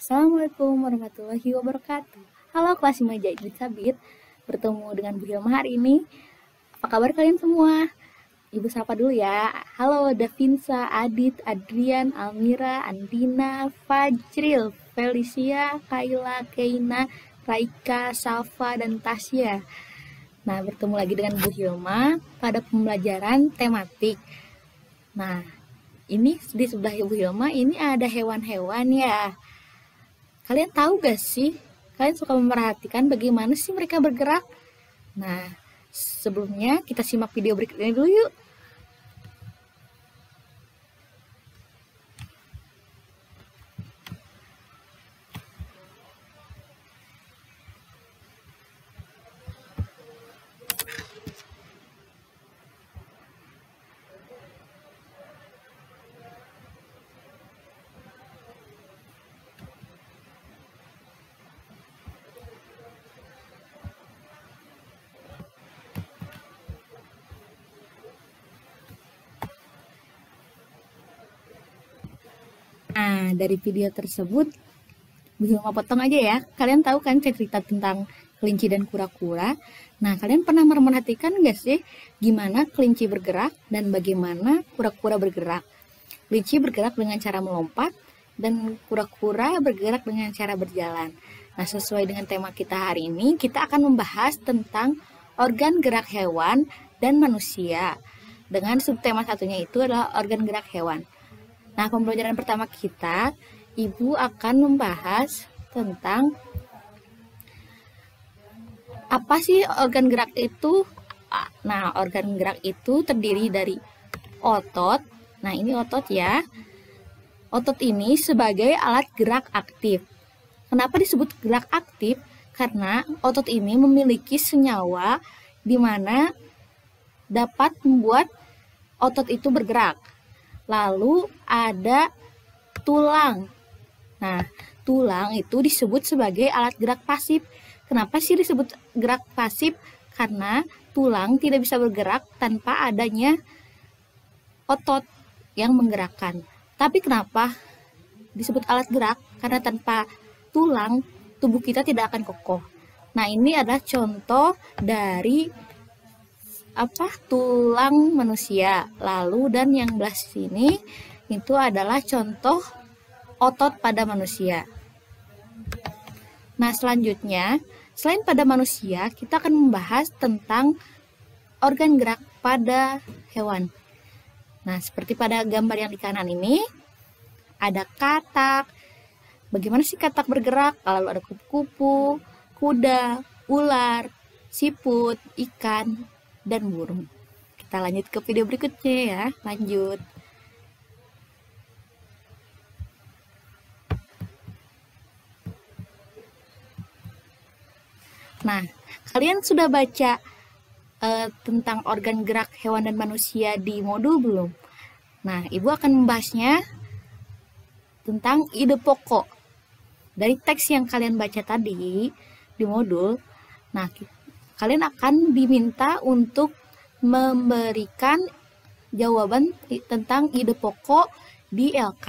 Assalamualaikum warahmatullahi wabarakatuh. Halo kelas 5 Jaidit Sabit, bertemu dengan Bu Hilma hari ini. Apa kabar kalian semua? Ibu sapa dulu ya. Halo Davinsa, Adit, Adrian, Almira, Andina, Fajril, Felicia, Kaila, Keina, Raika, Safa, dan Tasya. Nah, bertemu lagi dengan Bu Hilma pada pembelajaran tematik. Nah, ini di sebelah Ibu Hilma ini ada hewan-hewan ya. Kalian tahu gak sih? Kalian suka memperhatikan bagaimana sih mereka bergerak? Nah, sebelumnya kita simak video berikut ini dulu yuk. Nah, dari video tersebut, Bu Hilma potong aja ya. Kalian tahu kan cerita tentang kelinci dan kura-kura? Nah, kalian pernah memperhatikan nggak sih gimana kelinci bergerak dan bagaimana kura-kura bergerak? Kelinci bergerak dengan cara melompat dan kura-kura bergerak dengan cara berjalan. Nah, sesuai dengan tema kita hari ini, kita akan membahas tentang organ gerak hewan dan manusia. Dengan subtema satunya itu adalah organ gerak hewan. Nah, pembelajaran pertama kita, Ibu akan membahas tentang apa sih organ gerak itu. Nah, organ gerak itu terdiri dari otot. Nah, ini otot ya. Otot ini sebagai alat gerak aktif. Kenapa disebut gerak aktif? Karena otot ini memiliki senyawa di mana dapat membuat otot itu bergerak. Lalu ada tulang. Nah, tulang itu disebut sebagai alat gerak pasif. Kenapa sih disebut gerak pasif? Karena tulang tidak bisa bergerak tanpa adanya otot yang menggerakkan. Tapi kenapa disebut alat gerak? Karena tanpa tulang, tubuh kita tidak akan kokoh. Nah, ini adalah contoh dari tulang manusia. Lalu dan yang belah sini itu adalah contoh otot pada manusia. Nah, selanjutnya selain pada manusia, kita akan membahas tentang organ gerak pada hewan. Nah, seperti pada gambar yang di kanan ini ada katak. Bagaimana sih katak bergerak? Lalu ada kupu-kupu, kuda, ular, siput, ikan, dan burung. Kita lanjut ke video berikutnya ya. Lanjut. Nah, kalian sudah baca tentang organ gerak hewan dan manusia di modul belum? Nah, Ibu akan membahasnya tentang ide pokok dari teks yang kalian baca tadi di modul. Nah, kalian akan diminta untuk memberikan jawaban tentang ide pokok di LK.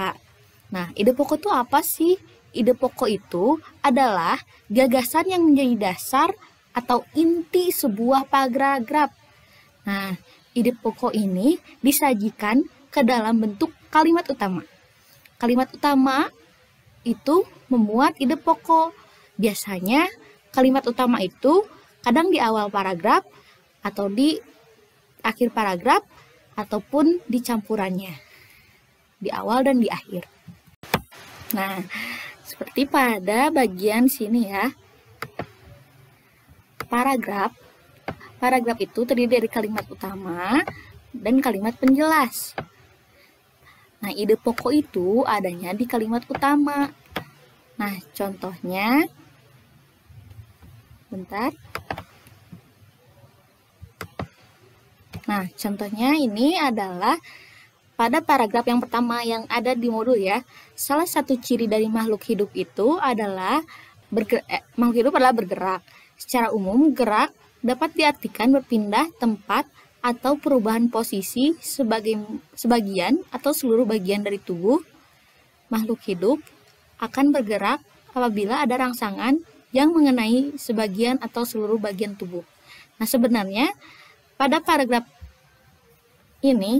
Nah, ide pokok itu apa sih? Ide pokok itu adalah gagasan yang menjadi dasar atau inti sebuah paragraf. Nah, ide pokok ini disajikan ke dalam bentuk kalimat utama. Kalimat utama itu memuat ide pokok. Biasanya kalimat utama itu kadang di awal paragraf, atau di akhir paragraf, ataupun di campurannya, di awal dan di akhir. Nah, seperti pada bagian sini ya. Paragraf itu terdiri dari kalimat utama dan kalimat penjelas. Nah, ide pokok itu adanya di kalimat utama. Nah, contohnya, bentar. Nah, contohnya ini adalah pada paragraf yang pertama yang ada di modul ya. Salah satu ciri dari makhluk hidup itu adalah makhluk hidup adalah bergerak. Secara umum, gerak dapat diartikan berpindah tempat atau perubahan posisi sebagian atau seluruh bagian dari tubuh makhluk hidup akan bergerak apabila ada rangsangan yang mengenai sebagian atau seluruh bagian tubuh. Nah, sebenarnya pada paragraf ini,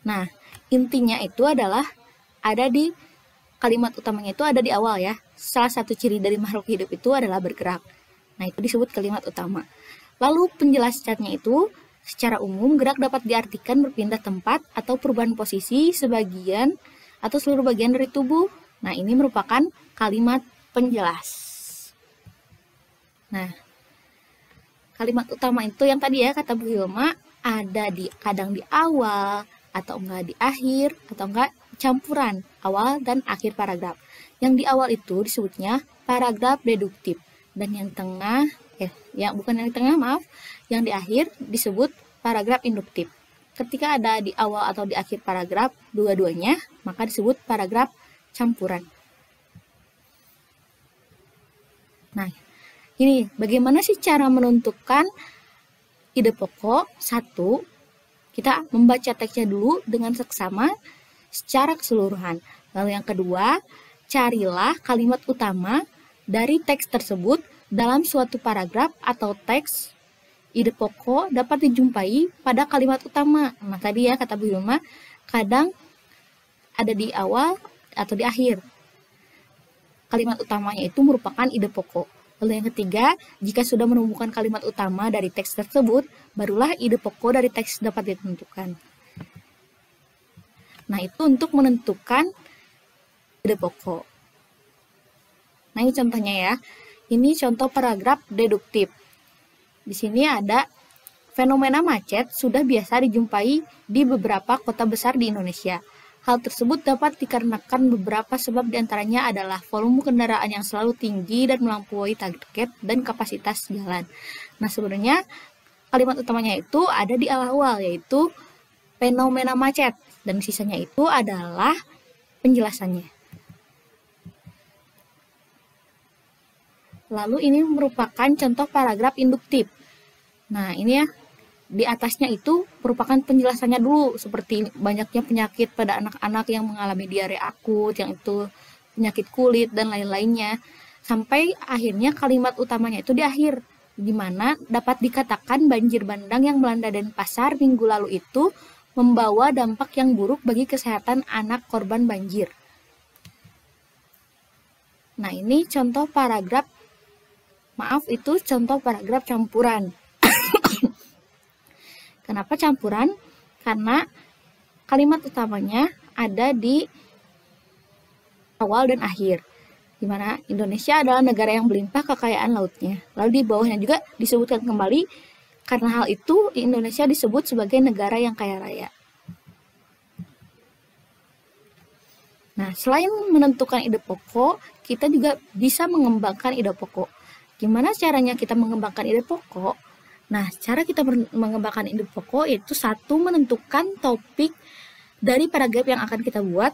nah, intinya itu adalah ada di kalimat utamanya itu ada di awal ya. Salah satu ciri dari makhluk hidup itu adalah bergerak. Nah, itu disebut kalimat utama. Lalu penjelasannya itu, secara umum gerak dapat diartikan berpindah tempat atau perubahan posisi sebagian atau seluruh bagian dari tubuh. Nah, ini merupakan kalimat penjelas. Nah, kalimat utama itu yang tadi ya kata Bu Hilma ada kadang di awal atau enggak di akhir atau enggak campuran awal dan akhir paragraf. Yang di awal itu disebutnya paragraf deduktif dan yang di akhir disebut paragraf induktif. Ketika ada di awal atau di akhir paragraf dua-duanya, maka disebut paragraf campuran. Nah, ini bagaimana sih cara menentukan ide pokok? 1, kita membaca teksnya dulu dengan seksama secara keseluruhan. Lalu yang kedua, carilah kalimat utama dari teks tersebut dalam suatu paragraf atau teks. Ide pokok dapat dijumpai pada kalimat utama. Nah, tadi ya kata Bu Hilma, kadang ada di awal atau di akhir. Kalimat utamanya itu merupakan ide pokok. Lalu yang ketiga, jika sudah menemukan kalimat utama dari teks tersebut, barulah ide pokok dari teks dapat ditentukan. Nah, itu untuk menentukan ide pokok. Nah, ini contohnya ya. Ini contoh paragraf deduktif. Di sini ada fenomena macet sudah biasa dijumpai di beberapa kota besar di Indonesia. Hal tersebut dapat dikarenakan beberapa sebab diantaranya adalah volume kendaraan yang selalu tinggi dan melampaui target dan kapasitas jalan. Nah, sebenarnya kalimat utamanya itu ada di awal, yaitu fenomena macet, dan sisanya itu adalah penjelasannya. Lalu ini merupakan contoh paragraf induktif. Nah, ini ya, di atasnya itu merupakan penjelasannya dulu, seperti banyaknya penyakit pada anak-anak yang mengalami diare akut, yang itu penyakit kulit, dan lain-lainnya. Sampai akhirnya kalimat utamanya itu di akhir, di mana dapat dikatakan banjir bandang yang melanda Denpasar minggu lalu itu membawa dampak yang buruk bagi kesehatan anak korban banjir. Nah, ini contoh paragraf, itu contoh paragraf campuran. Kenapa campuran? Karena kalimat utamanya ada di awal dan akhir, di mana Indonesia adalah negara yang berlimpah kekayaan lautnya. Lalu di bawahnya juga disebutkan kembali, karena hal itu Indonesia disebut sebagai negara yang kaya raya. Nah, selain menentukan ide pokok, kita juga bisa mengembangkan ide pokok. Gimana caranya kita mengembangkan ide pokok? Nah, cara kita mengembangkan ide pokok itu 1, menentukan topik dari paragraf yang akan kita buat.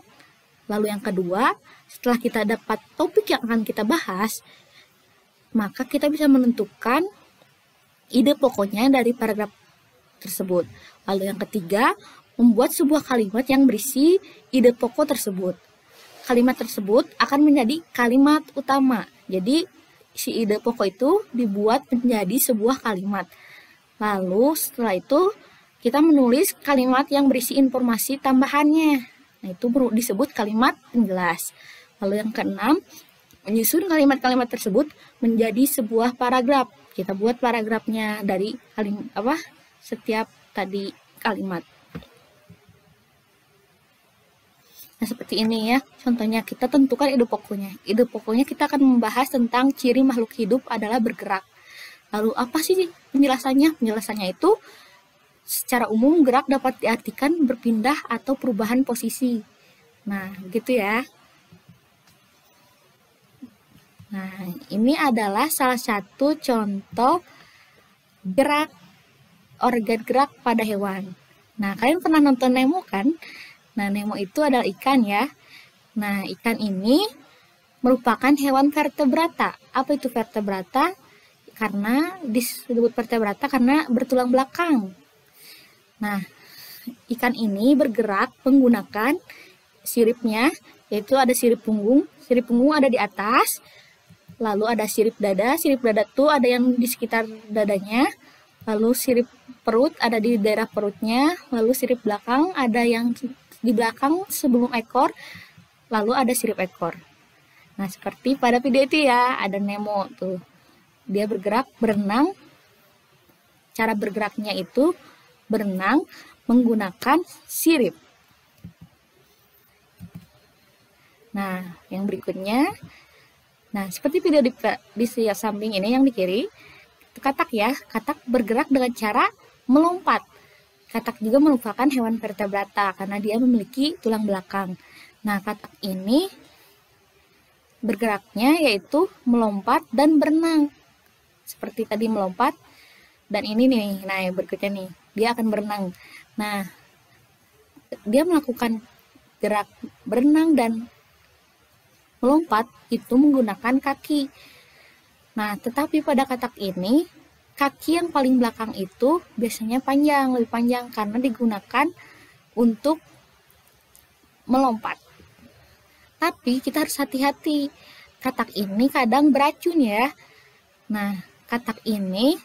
Lalu yang kedua, setelah kita dapat topik yang akan kita bahas, maka kita bisa menentukan ide pokoknya dari paragraf tersebut. Lalu yang ketiga, membuat sebuah kalimat yang berisi ide pokok tersebut. Kalimat tersebut akan menjadi kalimat utama. Jadi, si ide pokok itu dibuat menjadi sebuah kalimat. Lalu setelah itu kita menulis kalimat yang berisi informasi tambahannya. Nah, itu disebut kalimat penjelas. Lalu yang keenam, menyusun kalimat-kalimat tersebut menjadi sebuah paragraf. Kita buat paragrafnya dari setiap tadi kalimat. Nah, seperti ini ya. Contohnya kita tentukan ide pokoknya. Ide pokoknya kita akan membahas tentang ciri makhluk hidup adalah bergerak. Lalu apa sih penjelasannya? Penjelasannya itu secara umum gerak dapat diartikan berpindah atau perubahan posisi. Nah, gitu ya. Nah, ini adalah salah satu contoh gerak, organ gerak pada hewan. Nah, kalian pernah nonton Nemo kan? Nah, Nemo itu adalah ikan ya. Nah, ikan ini merupakan hewan vertebrata. Apa itu vertebrata? Karena disebut vertebrata karena bertulang belakang. Nah, ikan ini bergerak menggunakan siripnya, yaitu ada sirip punggung. Sirip punggung ada di atas, lalu ada sirip dada. Sirip dada tuh ada yang di sekitar dadanya, lalu sirip perut ada di daerah perutnya, lalu sirip belakang ada yang di belakang sebelum ekor, lalu ada sirip ekor. Nah, seperti pada video itu ya, ada Nemo tuh. Dia bergerak, berenang. Cara bergeraknya itu berenang menggunakan sirip. Nah, yang berikutnya, nah seperti video di samping ini yang di kiri, itu katak ya. Katak bergerak dengan cara melompat. Katak juga merupakan hewan vertebrata karena dia memiliki tulang belakang. Nah, katak ini bergeraknya yaitu melompat dan berenang. Seperti tadi melompat, dan ini nih, nah yang berikutnya nih, dia akan berenang. Nah, dia melakukan gerak berenang dan melompat itu menggunakan kaki. Nah, tetapi pada katak ini, kaki yang paling belakang itu biasanya panjang, lebih panjang karena digunakan untuk melompat. Tapi kita harus hati-hati, katak ini kadang beracun ya. Nah, katak ini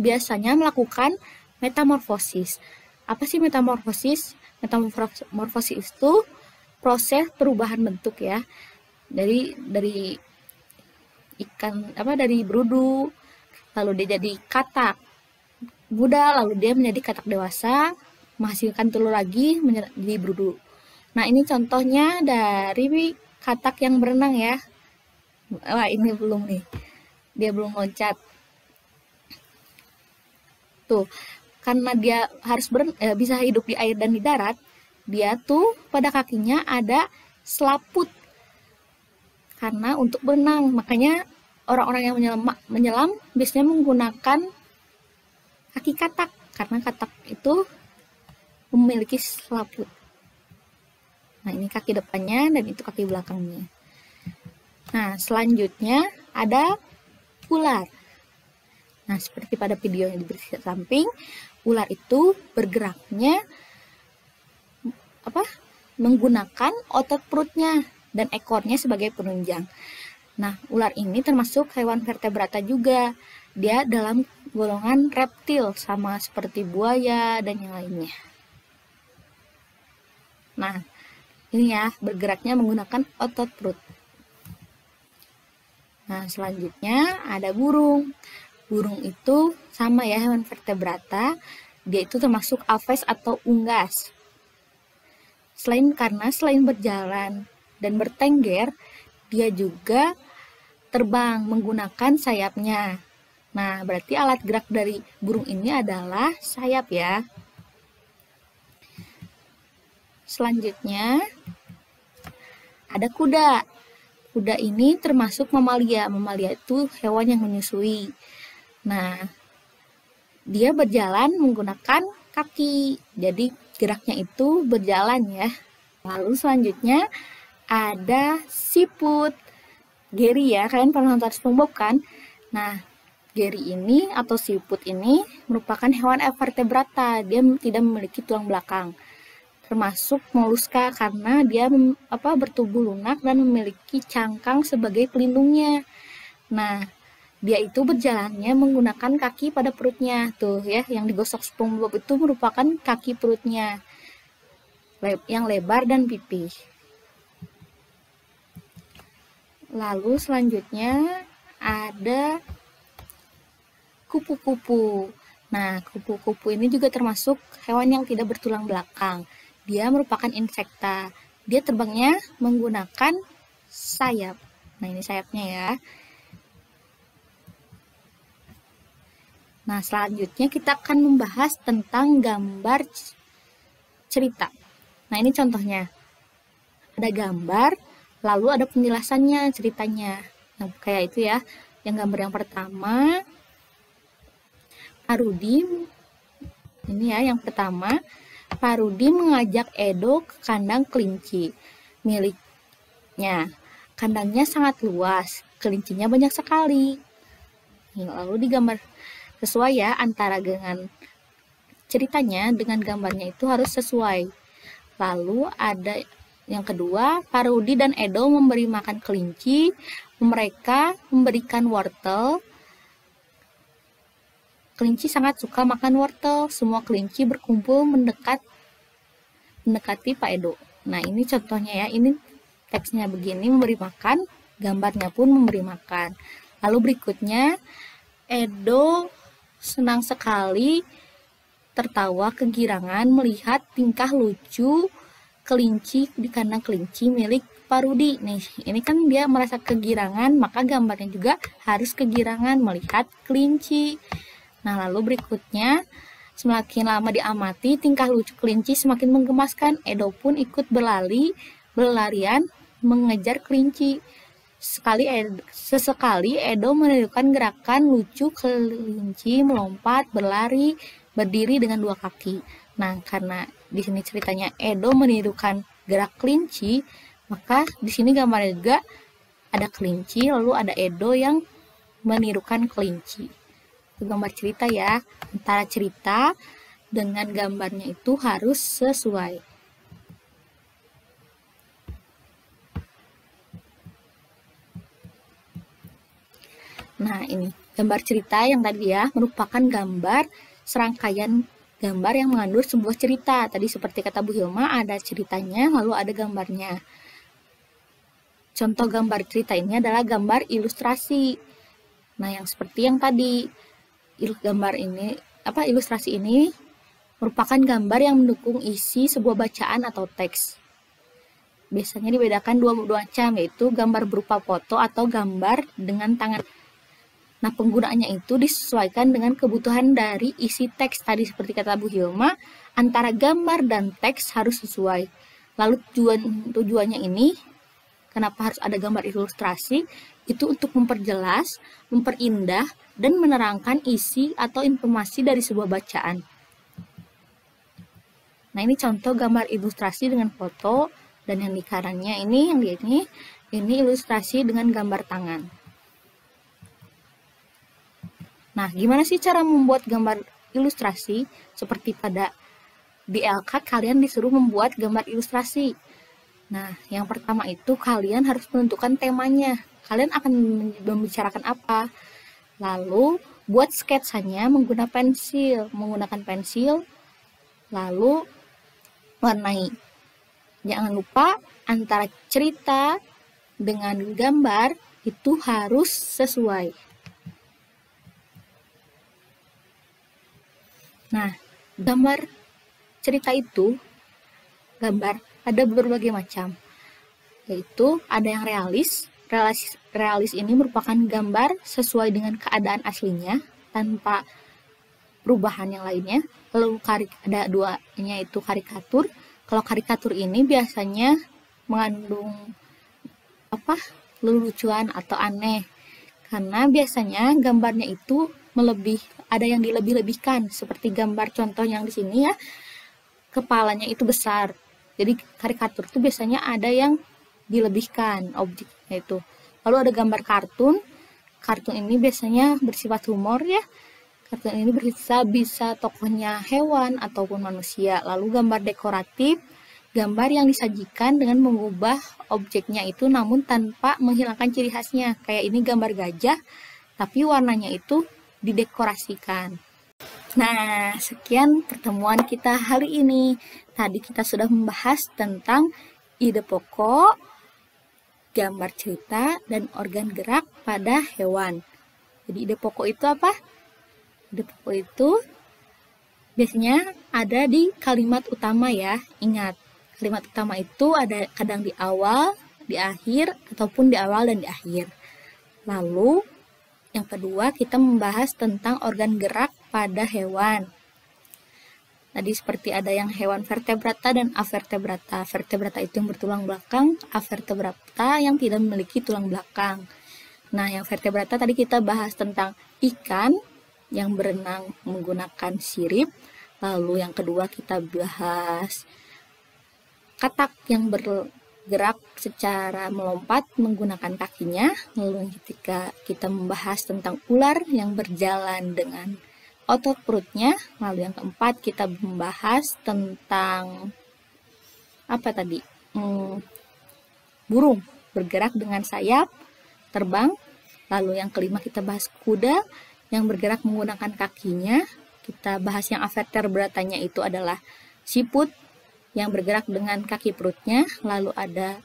biasanya melakukan metamorfosis. Apa sih metamorfosis? Metamorfosis itu proses perubahan bentuk ya. Dari ikan dari berudu, lalu dia jadi katak muda, lalu dia menjadi katak dewasa, menghasilkan telur lagi menjadi berudu. Nah, ini contohnya dari katak yang berenang ya. Wah, ini belum nih. Dia belum loncat. Tuh, karena dia harus bisa hidup di air dan di darat, dia tuh pada kakinya ada selaput. Karena untuk berenang, makanya orang-orang yang menyelam biasanya menggunakan kaki katak, karena katak itu memiliki selaput. Nah, ini kaki depannya dan itu kaki belakangnya. Nah, selanjutnya ada ular. Nah, seperti pada video yang di samping, ular itu bergeraknya menggunakan otot perutnya dan ekornya sebagai penunjang. Nah, ular ini termasuk hewan vertebrata juga. Dia dalam golongan reptil, sama seperti buaya dan yang lainnya. Nah, ini ya, bergeraknya menggunakan otot perut. Nah, selanjutnya ada burung. Burung itu sama ya, hewan vertebrata. Dia itu termasuk aves atau unggas. Selain berjalan dan bertengger, dia juga terbang menggunakan sayapnya. Nah, berarti alat gerak dari burung ini adalah sayap ya. Selanjutnya ada kuda. Kuda ini termasuk mamalia. Mamalia itu hewan yang menyusui. Nah, dia berjalan menggunakan kaki. Jadi geraknya itu berjalan ya. Lalu selanjutnya ada siput. Gary ya, kalian pernah nonton SpongeBob kan? Nah, Gary ini atau siput ini merupakan hewan vertebrata. Dia tidak memiliki tulang belakang. Termasuk moluska karena dia bertubuh lunak dan memiliki cangkang sebagai pelindungnya. Nah, dia itu berjalannya menggunakan kaki pada perutnya. Tuh ya, yang digosok SpongeBob itu merupakan kaki perutnya yang lebar dan pipih. Lalu selanjutnya ada kupu-kupu. Nah, kupu-kupu ini juga termasuk hewan yang tidak bertulang belakang. Dia merupakan insekta. Dia terbangnya menggunakan sayap. Nah, ini sayapnya ya. Nah, selanjutnya kita akan membahas tentang gambar cerita. Nah, ini contohnya. Ada gambar, lalu ada penjelasannya, ceritanya. Nah, kayak itu ya. Yang gambar yang pertama, Pak Rudi. Ini ya, yang pertama. Pak Rudi mengajak Edo ke kandang kelinci miliknya. Kandangnya sangat luas, kelincinya banyak sekali. Lalu digambar sesuai ya, antara dengan ceritanya dengan gambarnya itu harus sesuai. Lalu ada Yang kedua, Parudi dan Edo memberi makan kelinci. Mereka memberikan wortel. Kelinci sangat suka makan wortel. Semua kelinci berkumpul mendekati Pak Edo. Nah, ini contohnya ya. Ini teksnya begini, memberi makan. Gambarnya pun memberi makan. Lalu berikutnya, Edo senang sekali tertawa kegirangan melihat tingkah lucu kelinci di kandang kelinci milik Parudi. Nih, ini kan dia merasa kegirangan, maka gambarnya juga harus kegirangan melihat kelinci. Nah, lalu berikutnya, semakin lama diamati, tingkah lucu kelinci semakin menggemaskan. Edo pun ikut berlarian mengejar kelinci. Sesekali Edo menirukan gerakan lucu kelinci melompat, berlari, berdiri dengan dua kaki. Nah, karena di sini ceritanya Edo menirukan gerak kelinci, maka di sini gambarnya juga ada kelinci, lalu ada Edo yang menirukan kelinci. Itu gambar cerita ya. Antara cerita dengan gambarnya itu harus sesuai. Nah, ini gambar cerita yang tadi ya merupakan gambar serangkaian gambar yang mengandung sebuah cerita. Tadi seperti kata Bu Hilma, ada ceritanya, lalu ada gambarnya. Contoh gambar cerita ini adalah gambar ilustrasi. Nah, yang seperti yang tadi, ilustrasi ini merupakan gambar yang mendukung isi sebuah bacaan atau teks. Biasanya dibedakan dua macam, yaitu gambar berupa foto atau gambar dengan tangan. Nah, penggunaannya itu disesuaikan dengan kebutuhan dari isi teks. Tadi seperti kata Bu Hilma, antara gambar dan teks harus sesuai. Lalu tujuannya ini, kenapa harus ada gambar ilustrasi? Itu untuk memperjelas, memperindah, dan menerangkan isi atau informasi dari sebuah bacaan. Nah, ini contoh gambar ilustrasi dengan foto, dan yang di kanannya ini ilustrasi dengan gambar tangan. Nah, gimana sih cara membuat gambar ilustrasi? Seperti pada di LK, kalian disuruh membuat gambar ilustrasi. Nah, yang pertama itu kalian harus menentukan temanya. Kalian akan membicarakan apa? Lalu, buat sketsanya menggunakan pensil. Lalu, warnai. Jangan lupa antara cerita dengan gambar itu harus sesuai. Nah, gambar cerita itu, gambar ada berbagai macam, yaitu ada yang realis. Realis ini merupakan gambar sesuai dengan keadaan aslinya, tanpa perubahan yang lainnya. Lalu ada duanya, itu karikatur. Kalau karikatur ini biasanya mengandung lelucuan atau aneh, karena biasanya gambarnya itu ada yang dilebih-lebihkan, seperti gambar contoh yang di sini ya, kepalanya itu besar. Jadi karikatur itu biasanya ada yang dilebihkan objeknya itu. Lalu ada gambar kartun. Kartun ini biasanya bersifat humor ya. Kartun ini bisa tokohnya hewan ataupun manusia. Lalu gambar dekoratif, gambar yang disajikan dengan mengubah objeknya itu namun tanpa menghilangkan ciri khasnya. Kayak ini gambar gajah, tapi warnanya itu didekorasikan. Nah, sekian pertemuan kita hari ini. Tadi kita sudah membahas tentang ide pokok, gambar cerita, dan organ gerak pada hewan. Jadi ide pokok itu apa? Ide pokok itu biasanya ada di kalimat utama ya. Ingat, kalimat utama itu ada kadang di awal, di akhir, ataupun di awal dan di akhir. Lalu yang kedua, kita membahas tentang organ gerak pada hewan. Tadi seperti ada yang hewan vertebrata dan avertebrata. Vertebrata itu yang bertulang belakang, avertebrata yang tidak memiliki tulang belakang. Nah, yang vertebrata tadi kita bahas tentang ikan yang berenang menggunakan sirip. Lalu yang kedua kita bahas katak yang bergerak secara melompat menggunakan kakinya. Lalu ketika kita membahas tentang ular yang berjalan dengan otot perutnya. Lalu yang keempat kita membahas tentang apa tadi? burung bergerak dengan sayap, terbang. Lalu yang kelima kita bahas kuda yang bergerak menggunakan kakinya. Kita bahas yang avertebratanya itu adalah siput yang bergerak dengan kaki perutnya. Lalu ada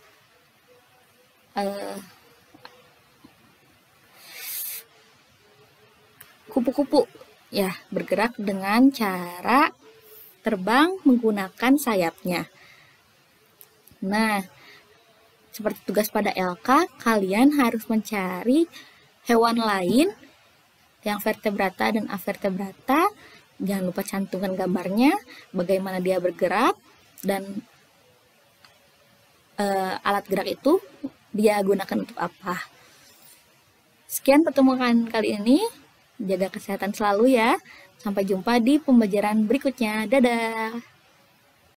kupu-kupu ya, bergerak dengan cara terbang menggunakan sayapnya. Nah, seperti tugas pada LK, kalian harus mencari hewan lain yang vertebrata dan avertebrata. Jangan lupa cantumkan gambarnya, bagaimana dia bergerak, dan alat gerak itu dia gunakan untuk apa. Sekian pertemuan kali ini. Jaga kesehatan selalu ya. Sampai jumpa di pembelajaran berikutnya. Dadah!